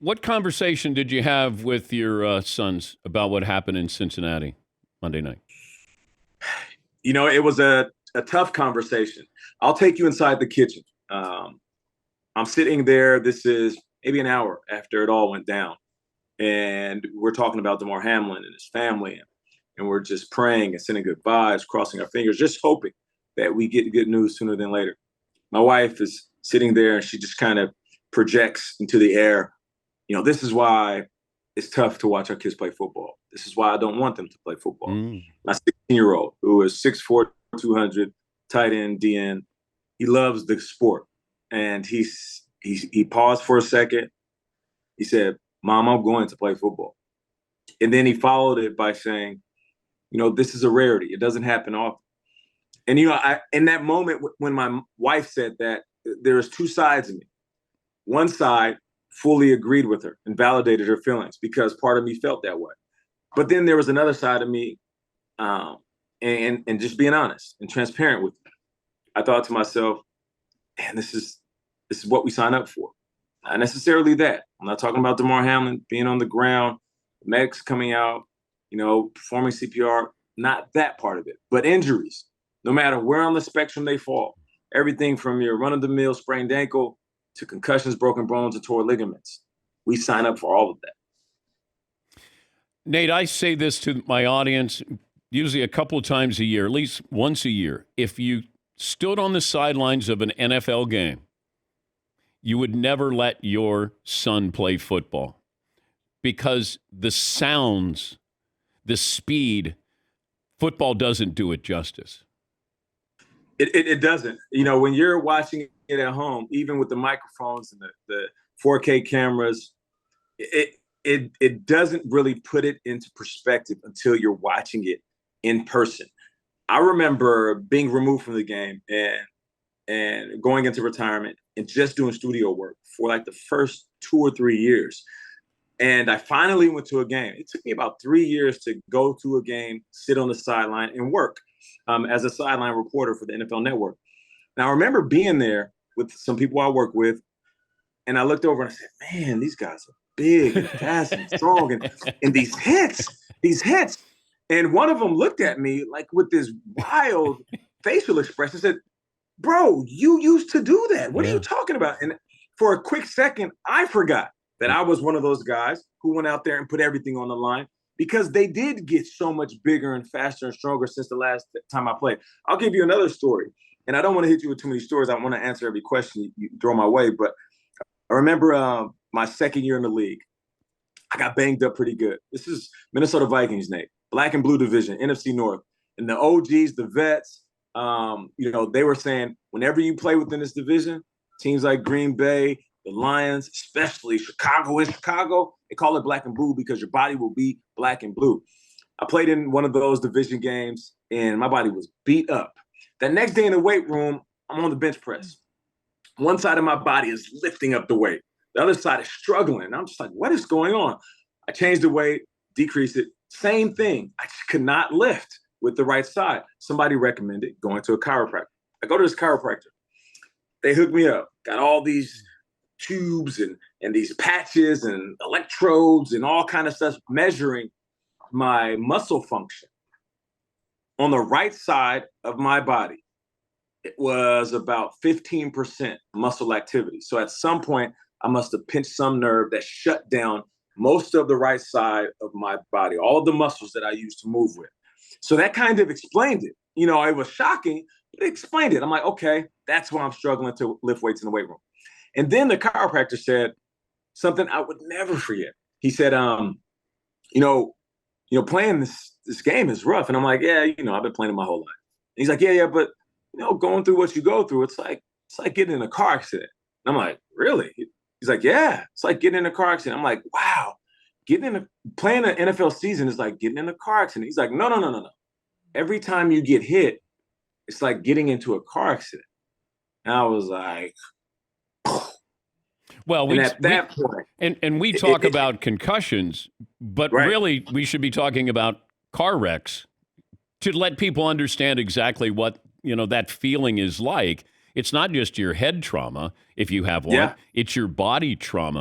What conversation did you have with your sons about what happened in Cincinnati Monday night? It was a tough conversation. I'll take you inside the kitchen. Um, I'm sitting there. This is maybe an hour after it all went down. And we're talking about Damar Hamlin and his family. And we're just praying and sending good vibes, crossing our fingers, just hoping that we get good news sooner than later. My wife is sitting there and she just kind of projects into the air. This is why it's tough to watch our kids play football. This is why I don't want them to play football. Mm. My 16-year-old, who is 6'4", 200, tight end, DN, he loves the sport. And he paused for a second. He said, "Mom, I'm going to play football." And then he followed it by saying, this is a rarity. It doesn't happen often. And, in that moment, when my wife said that, there's two sides of me. One side fully agreed with her and validated her feelings because part of me felt that way. But then there was another side of me, and just being honest and transparent with you. I thought to myself, man, this is what we sign up for. Not necessarily that. I'm not talking about Damar Hamlin being on the ground, medics coming out, performing CPR, not that part of it, but injuries. No matter where on the spectrum they fall, everything from your run-of-the-mill sprained ankle to concussions, broken bones, and torn ligaments. We sign up for all of that. Nate, I say this to my audience usually a couple of times a year, at least once a year. If you stood on the sidelines of an NFL game, you would never let your son play football because the sounds, the speed, football doesn't do it justice. It doesn't. When you're watching it at home, even with the microphones and the 4K cameras, it doesn't really put it into perspective until you're watching it in person. I remember being removed from the game and going into retirement and just doing studio work for like the first 2 or 3 years. And I finally went to a game. It took me about 3 years to go to a game, sit on the sideline, and work as a sideline reporter for the NFL Network. Now, I remember being there with some people I work with, and I looked over and I said, man, these guys are big and fast and strong, and these hits. And one of them looked at me like with this wild facial expression and said, bro, you used to do that. What are you talking about? And for a quick second, I forgot that I was one of those guys who went out there and put everything on the line because they did get so much bigger and faster and stronger since the last time I played. I'll give you another story. And I don't want to hit you with too many stories. I want to answer every question you throw my way. But I remember my second year in the league, I got banged up pretty good. This is Minnesota Vikings, Nate. Black and blue division, NFC North. And the OGs, the vets, they were saying whenever you play within this division, teams like Green Bay, the Lions, especially Chicago, they call it black and blue because your body will be black and blue. I played in one of those division games, and my body was beat up. That next day in the weight room, I'm on the bench press. One side of my body is lifting up the weight. The other side is struggling. I'm just like, what is going on? I changed the weight, decreased it. Same thing. I just could not lift with the right side. Somebody recommended going to a chiropractor. I go to this chiropractor. They hooked me up. Got all these tubes and these patches and electrodes and all kind of stuff measuring my muscle function. On the right side of my body, it was about 15% muscle activity. So at some point, I must have pinched some nerve that shut down most of the right side of my body, all of the muscles that I used to move with. So that kind of explained it. It was shocking, but it explained it. I'm like, okay, that's why I'm struggling to lift weights in the weight room. And then the chiropractor said something I would never forget. He said, playing this game is rough. And I'm like, yeah, I've been playing it my whole life. And he's like, yeah, but going through what you go through, it's like getting in a car accident. And I'm like, really? He's like, yeah, it's like getting in a car accident. I'm like, wow, playing an NFL season is like getting in a car accident. He's like, no. Every time you get hit, it's like getting into a car accident. And I was like, well, and at that point, we talk about concussions, but really we should be talking about car wrecks to let people understand exactly what that feeling is like. It's not just your head trauma if you have one; it's your body trauma.